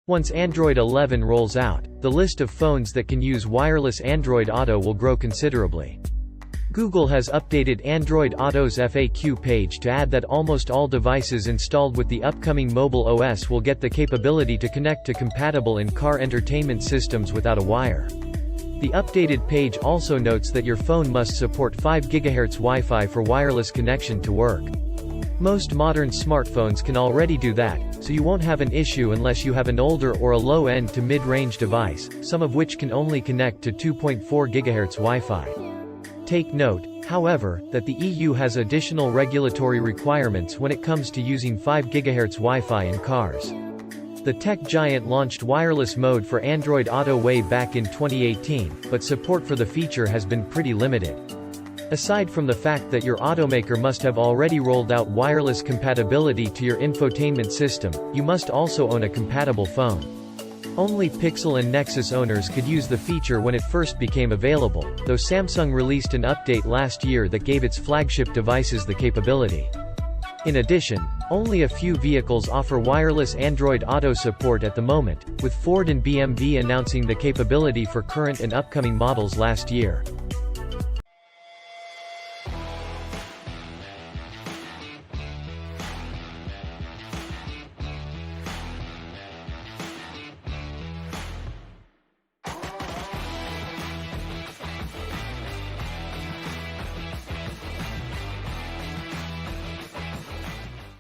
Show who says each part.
Speaker 1: Once Android 11 rolls out, the list of phones that can use wireless Android Auto will grow considerably. Google has updated Android Auto's FAQ page to add that almost all devices installed with the upcoming mobile OS will get the capability to connect to compatible in-car entertainment systems without a wire. The updated page also notes that your phone must support 5 GHz Wi-Fi for wireless connection to work. Most modern smartphones can already do that, so you won't have an issue unless you have an older or a low-end to mid-range device, some of which can only connect to 2.4 GHz Wi-Fi. Take note, however, that the EU has additional regulatory requirements when it comes to using 5 GHz Wi-Fi in cars. The tech giant launched wireless mode for Android Auto way back in 2018, but support for the feature has been pretty limited. Aside from the fact that your automaker must have already rolled out wireless compatibility to your infotainment system, you must also own a compatible phone. Only Pixel and Nexus owners could use the feature when it first became available, though Samsung released an update last year that gave its flagship devices the capability. In addition, only a few vehicles offer wireless Android Auto support at the moment, with Ford and BMW announcing the capability for current and upcoming models last year.